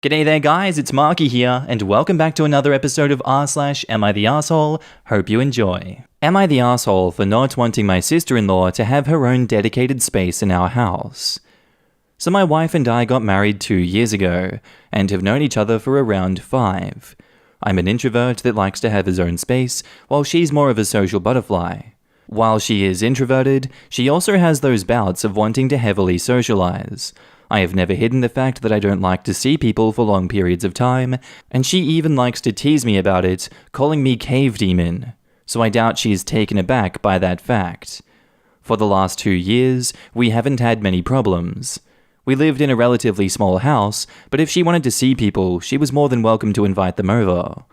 G'day there guys, it's Markee here, and welcome back to another episode of r/Am I the Arsehole? Hope you enjoy. Am I the arsehole for not wanting my sister-in-law to have her own dedicated space in our house? So my wife and I got married 2 years ago, and have known each other for around 5. I'm an introvert that likes to have his own space, while she's more of a social butterfly. While she is introverted, she also has those bouts of wanting to heavily socialize. I have never hidden the fact that I don't like to see people for long periods of time, and she even likes to tease me about it, calling me cave demon, so I doubt she is taken aback by that fact. For the last 2 years, we haven't had many problems. We lived in a relatively small house, but if she wanted to see people, she was more than welcome to invite them over.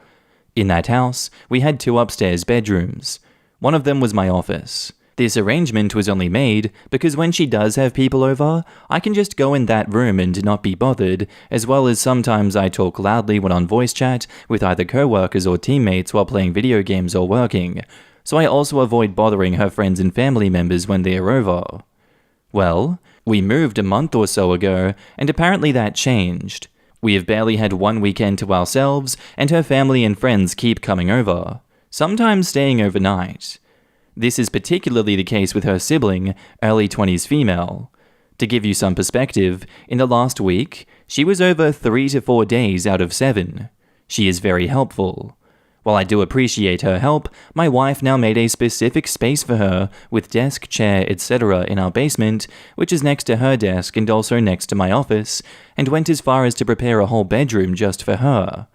In that house, we had 2 upstairs bedrooms. One of them was my office. This arrangement was only made because when she does have people over, I can just go in that room and not be bothered, as well as sometimes I talk loudly when on voice chat with either co-workers or teammates while playing video games or working, so I also avoid bothering her friends and family members when they are over. Well, we moved a month or so ago, and apparently that changed. We have barely had 1 weekend to ourselves, and her family and friends keep coming over, sometimes staying overnight. This is particularly the case with her sibling, early 20s female. To give you some perspective, in the last week, she was over 3 to 4 days out of 7. She is very helpful. While I do appreciate her help, my wife now made a specific space for her, with desk, chair, etc. in our basement, which is next to her desk and also next to my office, and went as far as to prepare a whole bedroom just for her.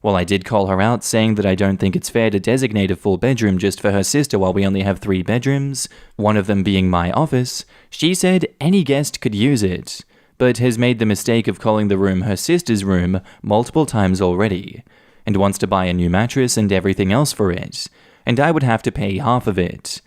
While I did call her out saying that I don't think it's fair to designate a full bedroom just for her sister while we only have 3 bedrooms, one of them being my office, she said any guest could use it, but has made the mistake of calling the room her sister's room multiple times already, and wants to buy a new mattress and everything else for it, and I would have to pay half of it.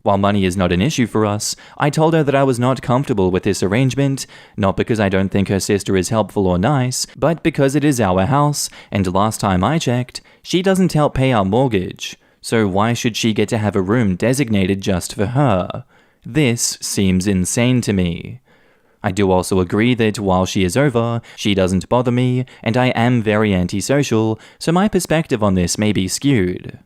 While money is not an issue for us, I told her that I was not comfortable with this arrangement, not because I don't think her sister is helpful or nice, but because it is our house, and last time I checked, she doesn't help pay our mortgage, so why should she get to have a room designated just for her? This seems insane to me. I do also agree that while she is over, she doesn't bother me, and I am very antisocial, so my perspective on this may be skewed.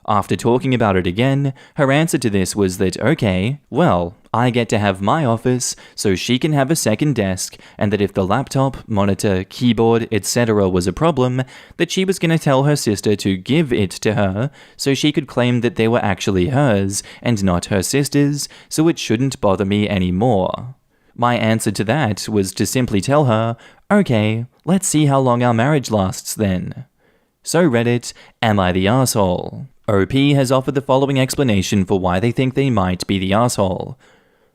After talking about it again, her answer to this was that, okay, well, I get to have my office, so she can have a second desk, and that if the laptop, monitor, keyboard, etc. was a problem, that she was going to tell her sister to give it to her, so she could claim that they were actually hers, and not her sister's, so it shouldn't bother me anymore. My answer to that was to simply tell her, okay, let's see how long our marriage lasts then. So Reddit, am I the arsehole? OP has offered the following explanation for why they think they might be the arsehole.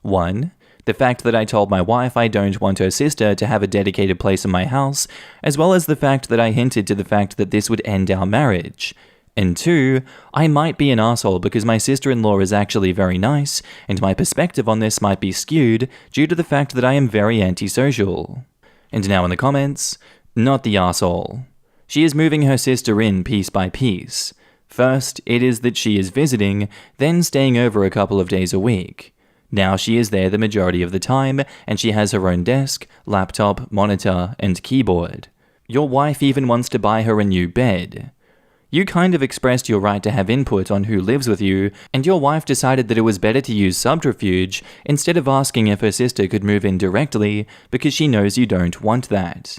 1. The fact that I told my wife I don't want her sister to have a dedicated place in my house, as well as the fact that I hinted to the fact that this would end our marriage. And 2, I might be an arsehole because my sister-in-law is actually very nice, and my perspective on this might be skewed due to the fact that I am very antisocial. And now in the comments, not the arsehole. She is moving her sister in piece by piece. First, it is that she is visiting, then staying over a couple of days a week. Now she is there the majority of the time, and she has her own desk, laptop, monitor, and keyboard. Your wife even wants to buy her a new bed. You kind of expressed your right to have input on who lives with you, and your wife decided that it was better to use subterfuge instead of asking if her sister could move in directly because she knows you don't want that.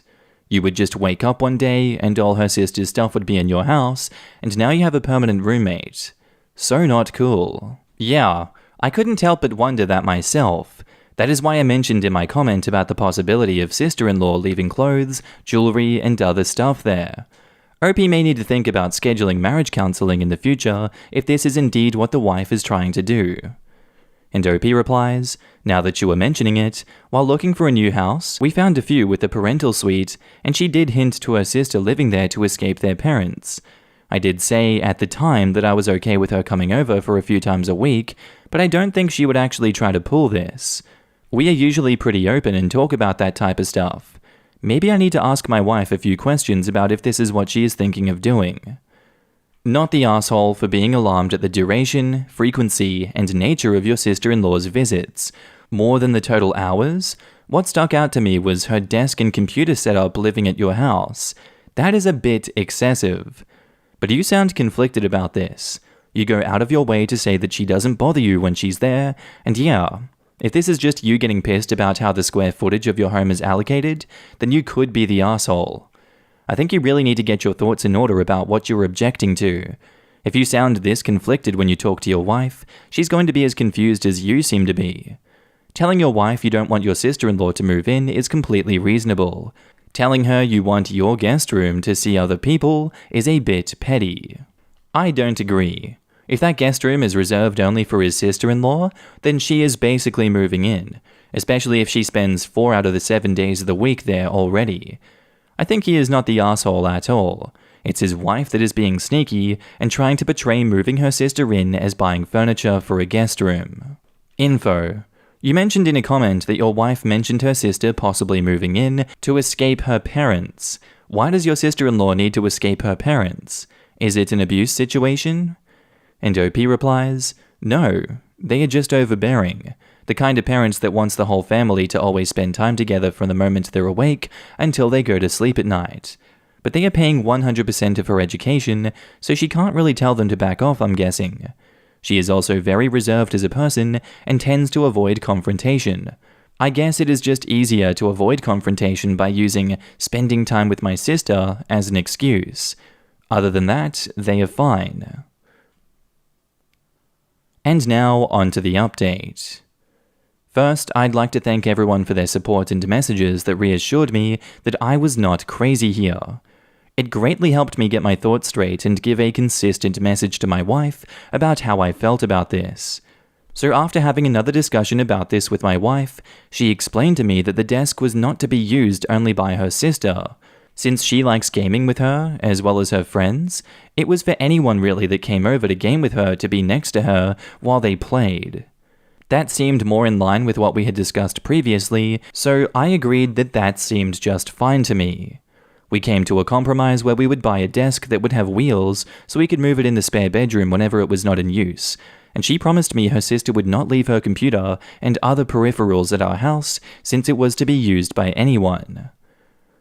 You would just wake up one day and all her sister's stuff would be in your house, and now you have a permanent roommate. So not cool. Yeah, I couldn't help but wonder that myself. That is why I mentioned in my comment about the possibility of sister-in-law leaving clothes, jewelry, and other stuff there. OP may need to think about scheduling marriage counseling in the future if this is indeed what the wife is trying to do. And OP replies, now that you are mentioning it, while looking for a new house, we found a few with a parental suite, and she did hint to her sister living there to escape their parents. I did say at the time that I was okay with her coming over for a few times a week, but I don't think she would actually try to pull this. We are usually pretty open and talk about that type of stuff. Maybe I need to ask my wife a few questions about if this is what she is thinking of doing. Not the arsehole for being alarmed at the duration, frequency, and nature of your sister-in-law's visits. More than the total hours? What stuck out to me was her desk and computer setup living at your house. That is a bit excessive. But you sound conflicted about this. You go out of your way to say that she doesn't bother you when she's there, and yeah, if this is just you getting pissed about how the square footage of your home is allocated, then you could be the asshole. I think you really need to get your thoughts in order about what you're objecting to. If you sound this conflicted when you talk to your wife, she's going to be as confused as you seem to be. Telling your wife you don't want your sister-in-law to move in is completely reasonable. Telling her you want your guest room to see other people is a bit petty. I don't agree. If that guest room is reserved only for his sister-in-law, then she is basically moving in, especially if she spends 4 out of the 7 days of the week there already. I think he is not the asshole at all. It's his wife that is being sneaky and trying to portray moving her sister in as buying furniture for a guest room. Info. You mentioned in a comment that your wife mentioned her sister possibly moving in to escape her parents. Why does your sister-in-law need to escape her parents? Is it an abuse situation? And OP replies, no, they are just overbearing. The kind of parents that wants the whole family to always spend time together from the moment they're awake until they go to sleep at night. But they are paying 100% of her education, so she can't really tell them to back off, I'm guessing. She is also very reserved as a person and tends to avoid confrontation. I guess it is just easier to avoid confrontation by using spending time with my sister as an excuse. Other than that, they are fine. And now, on to the update. First, I'd like to thank everyone for their support and messages that reassured me that I was not crazy here. It greatly helped me get my thoughts straight and give a consistent message to my wife about how I felt about this. So after having another discussion about this with my wife, she explained to me that the desk was not to be used only by her sister. Since she likes gaming with her, as well as her friends, it was for anyone really that came over to game with her to be next to her while they played. That seemed more in line with what we had discussed previously, so I agreed that that seemed just fine to me. We came to a compromise where we would buy a desk that would have wheels so we could move it in the spare bedroom whenever it was not in use, and she promised me her sister would not leave her computer and other peripherals at our house since it was to be used by anyone.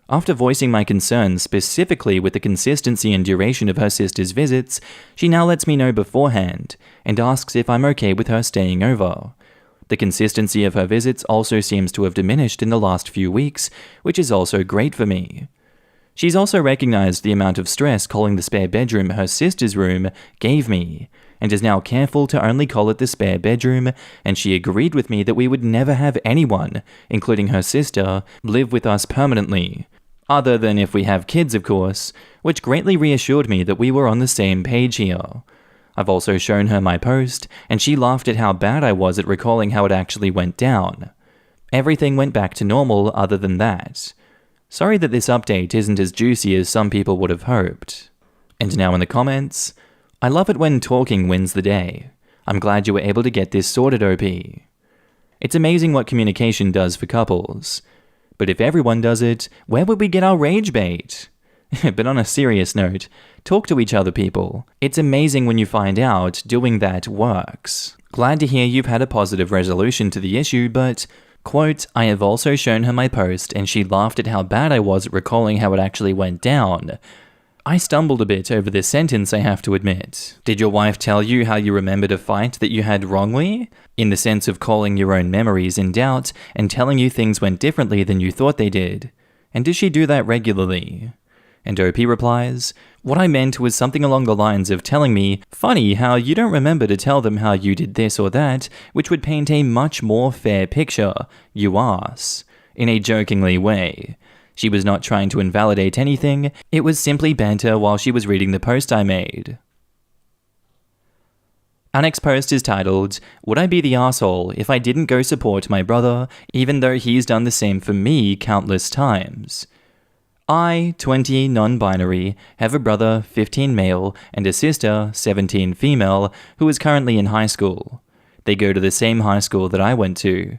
After voicing my concerns specifically with the consistency and duration of her sister's visits, she now lets me know beforehand and asks if I'm okay with her staying over. The consistency of her visits also seems to have diminished in the last few weeks, which is also great for me. She's also recognized the amount of stress calling the spare bedroom her sister's room gave me, and is now careful to only call it the spare bedroom, and she agreed with me that we would never have anyone, including her sister, live with us permanently. Other than if we have kids, of course, which greatly reassured me that we were on the same page here. I've also shown her my post, and she laughed at how bad I was at recalling how it actually went down. Everything went back to normal other than that. Sorry that this update isn't as juicy as some people would have hoped. And now in the comments, I love it when talking wins the day. I'm glad you were able to get this sorted, OP. It's amazing what communication does for couples. But if everyone does it, where would we get our rage bait? But on a serious note, talk to each other, people. It's amazing when you find out doing that works. Glad to hear you've had a positive resolution to the issue, but, quote, I have also shown her my post and she laughed at how bad I was at recalling how it actually went down. I stumbled a bit over this sentence, I have to admit. Did your wife tell you how you remembered a fight that you had wrongly? In the sense of calling your own memories in doubt and telling you things went differently than you thought they did. And does she do that regularly? And OP replies, what I meant was something along the lines of telling me, funny how you don't remember to tell them how you did this or that, which would paint a much more fair picture, you ass, in a jokingly way. She was not trying to invalidate anything, it was simply banter while she was reading the post I made. Our next post is titled, Would I be the asshole if I didn't go support my brother, even though he's done the same for me countless times? I, 20, non-binary, have a brother, 15 male, and a sister, 17 female, who is currently in high school. They go to the same high school that I went to.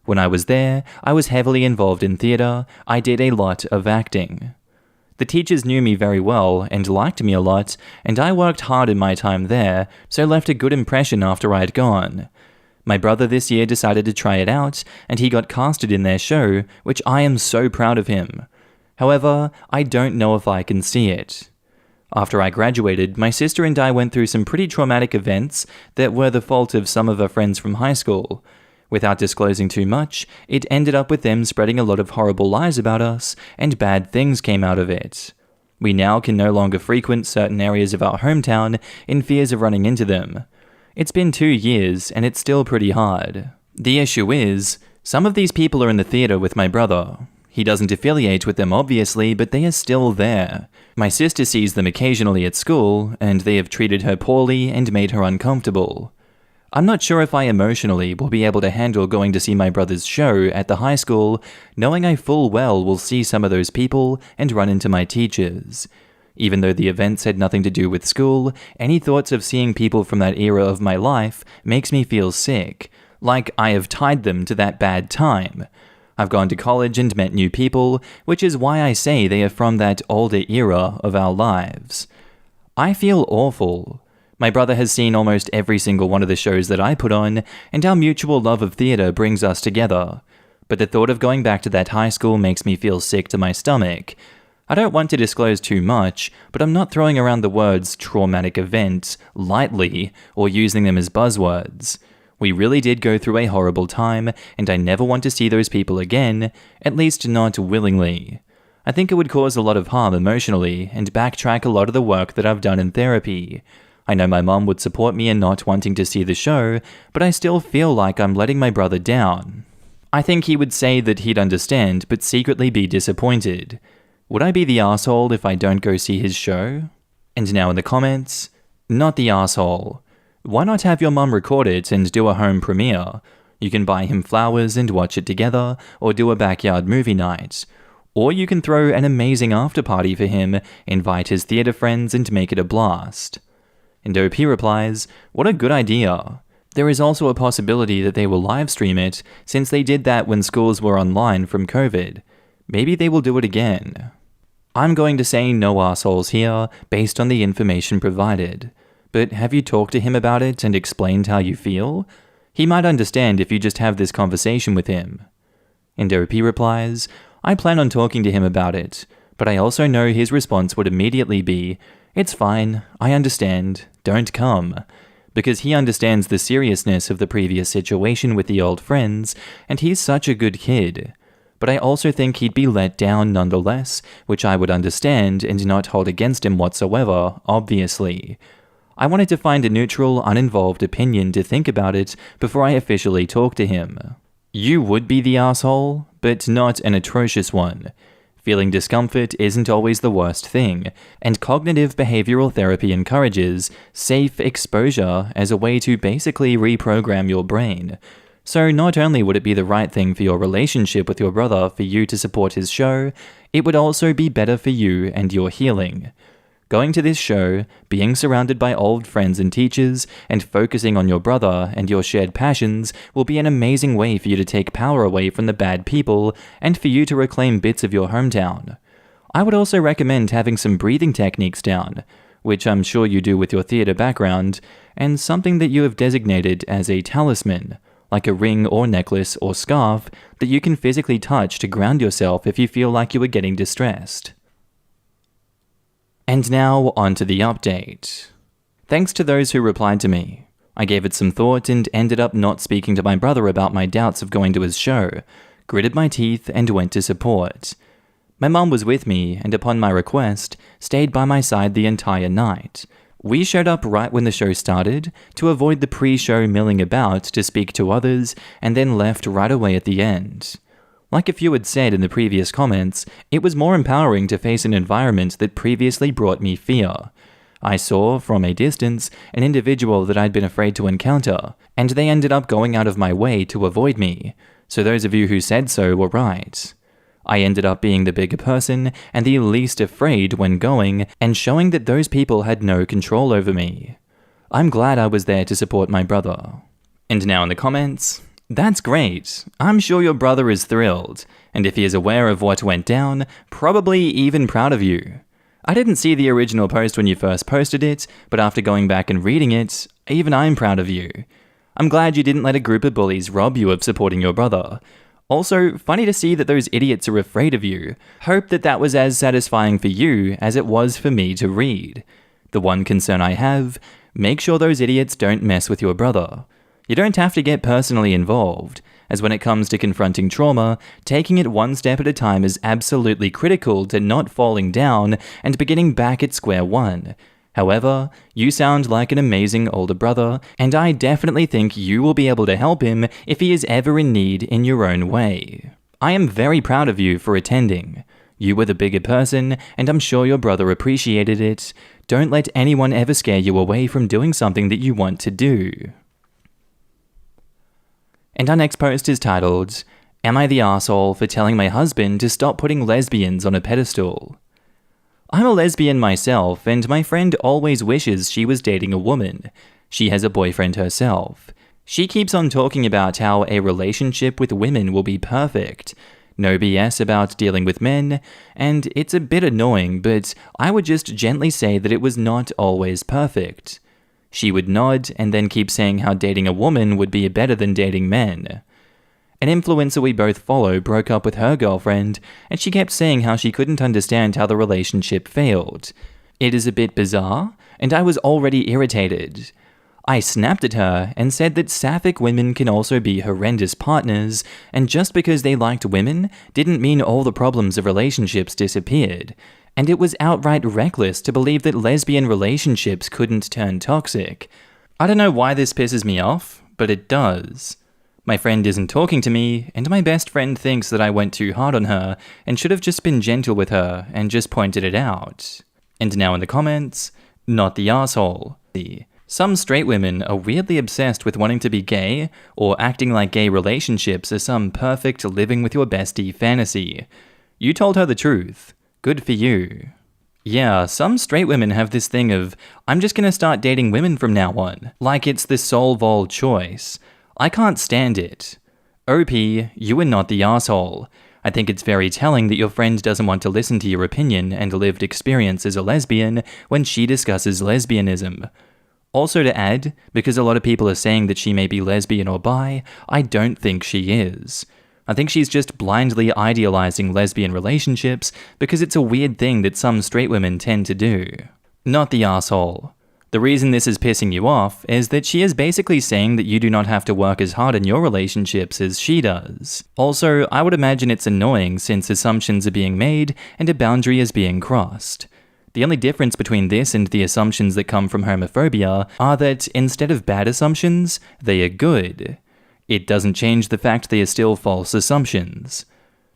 When I was there, I was heavily involved in theatre. I did a lot of acting. The teachers knew me very well and liked me a lot, and I worked hard in my time there, so left a good impression after I had gone. My brother this year decided to try it out, and he got casted in their show, which I am so proud of him. However, I don't know if I can see it. After I graduated, my sister and I went through some pretty traumatic events that were the fault of some of our friends from high school. Without disclosing too much, it ended up with them spreading a lot of horrible lies about us, and bad things came out of it. We now can no longer frequent certain areas of our hometown in fears of running into them. It's been 2 years, and it's still pretty hard. The issue is, some of these people are in the theatre with my brother. He doesn't affiliate with them obviously, but they are still there. My sister sees them occasionally at school, and they have treated her poorly and made her uncomfortable. I'm not sure if I emotionally will be able to handle going to see my brother's show at the high school, knowing I full well will see some of those people and run into my teachers. Even though the events had nothing to do with school, any thoughts of seeing people from that era of my life makes me feel sick, like I have tied them to that bad time. I've gone to college and met new people, which is why I say they are from that older era of our lives. I feel awful. My brother has seen almost every single one of the shows that I put on, and our mutual love of theatre brings us together. But the thought of going back to that high school makes me feel sick to my stomach. I don't want to disclose too much, but I'm not throwing around the words traumatic event lightly or using them as buzzwords. We really did go through a horrible time, and I never want to see those people again, at least not willingly. I think it would cause a lot of harm emotionally and backtrack a lot of the work that I've done in therapy. I know my mum would support me in not wanting to see the show, but I still feel like I'm letting my brother down. I think he would say that he'd understand, but secretly be disappointed. Would I be the arsehole if I don't go see his show? And now in the comments, not the arsehole. Why not have your mum record it and do a home premiere? You can buy him flowers and watch it together, or do a backyard movie night. Or you can throw an amazing after party for him, invite his theatre friends and make it a blast. And OP replies, what a good idea. There is also a possibility that they will live stream it, since they did that when schools were online from COVID. Maybe they will do it again. I'm going to say no assholes here, based on the information provided. But have you talked to him about it and explained how you feel? He might understand if you just have this conversation with him. And OP replies, I plan on talking to him about it, but I also know his response would immediately be, it's fine, I understand, don't come. Because he understands the seriousness of the previous situation with the old friends, and he's such a good kid. But I also think he'd be let down nonetheless, which I would understand and not hold against him whatsoever, obviously. I wanted to find a neutral, uninvolved opinion to think about it before I officially talk to him. You would be the asshole, but not an atrocious one. Feeling discomfort isn't always the worst thing, and cognitive behavioral therapy encourages safe exposure as a way to basically reprogram your brain. So not only would it be the right thing for your relationship with your brother for you to support his show, it would also be better for you and your healing. Going to this show, being surrounded by old friends and teachers, and focusing on your brother and your shared passions will be an amazing way for you to take power away from the bad people and for you to reclaim bits of your hometown. I would also recommend having some breathing techniques down, which I'm sure you do with your theatre background, and something that you have designated as a talisman, like a ring or necklace or scarf that you can physically touch to ground yourself if you feel like you are getting distressed. And now, on to the update. Thanks to those who replied to me. I gave it some thought and ended up not speaking to my brother about my doubts of going to his show, gritted my teeth and went to support. My mum was with me and upon my request, stayed by my side the entire night. We showed up right when the show started to avoid the pre-show milling about to speak to others and then left right away at the end. Like a few had said in the previous comments, it was more empowering to face an environment that previously brought me fear. I saw, from a distance, an individual that I'd been afraid to encounter, and they ended up going out of my way to avoid me, so those of you who said so were right. I ended up being the bigger person and the least afraid when going, and showing that those people had no control over me. I'm glad I was there to support my brother. And now in the comments, that's great. I'm sure your brother is thrilled, and if he is aware of what went down, probably even proud of you. I didn't see the original post when you first posted it, but after going back and reading it, even I'm proud of you. I'm glad you didn't let a group of bullies rob you of supporting your brother. Also, funny to see that those idiots are afraid of you. Hope that that was as satisfying for you as it was for me to read. The one concern I have, make sure those idiots don't mess with your brother. You don't have to get personally involved, as when it comes to confronting trauma, taking it one step at a time is absolutely critical to not falling down and beginning back at square one. However, you sound like an amazing older brother, and I definitely think you will be able to help him if he is ever in need in your own way. I am very proud of you for attending. You were the bigger person, and I'm sure your brother appreciated it. Don't let anyone ever scare you away from doing something that you want to do. And our next post is titled, Am I the arsehole for telling my husband to stop putting lesbians on a pedestal? I'm a lesbian myself, and my friend always wishes she was dating a woman. She has a boyfriend herself. She keeps on talking about how a relationship with women will be perfect. No BS about dealing with men, and it's a bit annoying, but I would just gently say that it was not always perfect. She would nod and then keep saying how dating a woman would be better than dating men. An influencer we both follow broke up with her girlfriend, and she kept saying how she couldn't understand how the relationship failed. It is a bit bizarre, and I was already irritated. I snapped at her and said that sapphic women can also be horrendous partners, and just because they liked women didn't mean all the problems of relationships disappeared, and it was outright reckless to believe that lesbian relationships couldn't turn toxic. I don't know why this pisses me off, but it does. My friend isn't talking to me, and my best friend thinks that I went too hard on her and should have just been gentle with her and just pointed it out. And now in the comments, not the arsehole. Some straight women are weirdly obsessed with wanting to be gay, or acting like gay relationships are some perfect living with your bestie fantasy. You told her the truth. Good for you. Yeah, some straight women have this thing of, I'm just gonna start dating women from now on, like it's the sole vol choice. I can't stand it. OP, you are not the arsehole. I think it's very telling that your friend doesn't want to listen to your opinion and lived experience as a lesbian when she discusses lesbianism. Also to add, because a lot of people are saying that she may be lesbian or bi, I don't think she is. I think she's just blindly idealizing lesbian relationships because it's a weird thing that some straight women tend to do. Not the arsehole. The reason this is pissing you off is that she is basically saying that you do not have to work as hard in your relationships as she does. Also, I would imagine it's annoying since assumptions are being made and a boundary is being crossed. The only difference between this and the assumptions that come from homophobia are that instead of bad assumptions, they are good. It doesn't change the fact they are still false assumptions.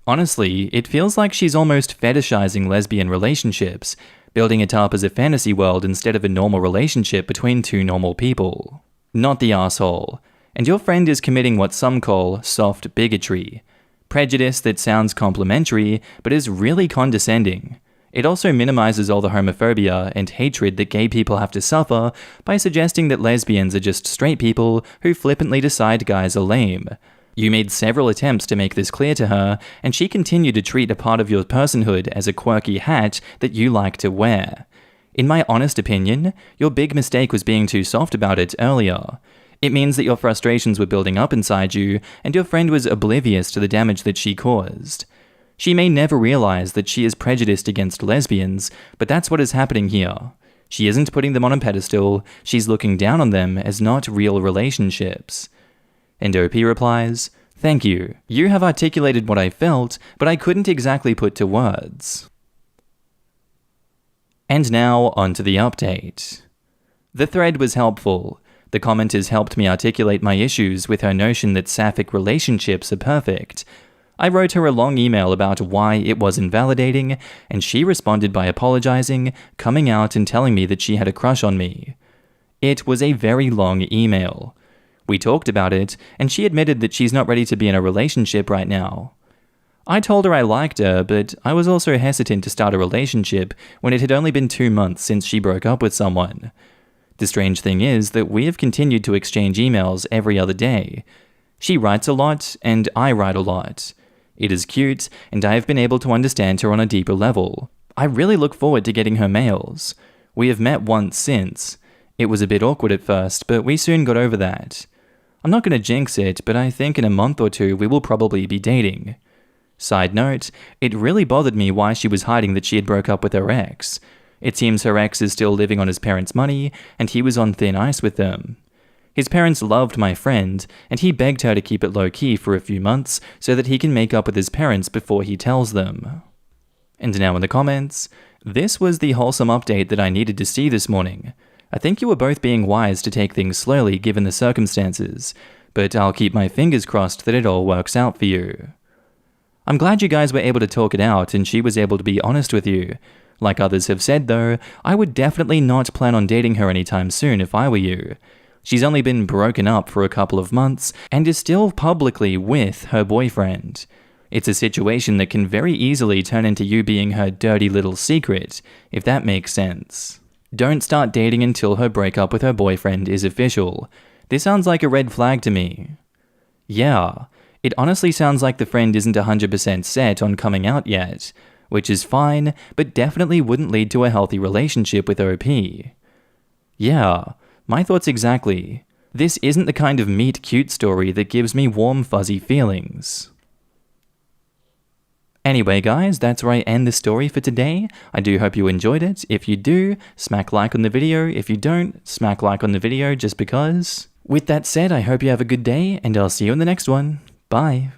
Honestly, it feels like she's almost fetishizing lesbian relationships, building it up as a fantasy world instead of a normal relationship between two normal people. Not the arsehole. And your friend is committing what some call soft bigotry. Prejudice that sounds complimentary, but is really condescending. It also minimizes all the homophobia and hatred that gay people have to suffer by suggesting that lesbians are just straight people who flippantly decide guys are lame. You made several attempts to make this clear to her, and she continued to treat a part of your personhood as a quirky hat that you like to wear. In my honest opinion, your big mistake was being too soft about it earlier. It means that your frustrations were building up inside you, and your friend was oblivious to the damage that she caused. She may never realize that she is prejudiced against lesbians, but that's what is happening here. She isn't putting them on a pedestal, she's looking down on them as not real relationships. And OP replies, Thank you. You have articulated what I felt, but I couldn't exactly put to words. And now, on to the update. The thread was helpful. The commenters helped me articulate my issues with her notion that sapphic relationships are perfect. I wrote her a long email about why it was invalidating, and she responded by apologizing, coming out and telling me that she had a crush on me. It was a very long email. We talked about it, and she admitted that she's not ready to be in a relationship right now. I told her I liked her, but I was also hesitant to start a relationship when it had only been 2 months since she broke up with someone. The strange thing is that we have continued to exchange emails every other day. She writes a lot, and I write a lot. It is cute, and I have been able to understand her on a deeper level. I really look forward to getting her mails. We have met once since. It was a bit awkward at first, but we soon got over that. I'm not gonna jinx it, but I think in a month or two we will probably be dating. Side note, it really bothered me why she was hiding that she had broke up with her ex. It seems her ex is still living on his parents' money, and he was on thin ice with them. His parents loved my friend, and he begged her to keep it low-key for a few months so that he can make up with his parents before he tells them. And now in the comments, this was the wholesome update that I needed to see this morning. I think you were both being wise to take things slowly given the circumstances, but I'll keep my fingers crossed that it all works out for you. I'm glad you guys were able to talk it out and she was able to be honest with you. Like others have said though, I would definitely not plan on dating her anytime soon if I were you. She's only been broken up for a couple of months and is still publicly with her boyfriend. It's a situation that can very easily turn into you being her dirty little secret, if that makes sense. Don't start dating until her breakup with her boyfriend is official. This sounds like a red flag to me. Yeah, it honestly sounds like the friend isn't 100% set on coming out yet, which is fine, but definitely wouldn't lead to a healthy relationship with OP. Yeah, my thoughts exactly. This isn't the kind of meet-cute story that gives me warm, fuzzy feelings. Anyway guys, that's where I end the story for today. I do hope you enjoyed it. If you do, smack like on the video. If you don't, smack like on the video just because. With that said, I hope you have a good day, and I'll see you in the next one. Bye.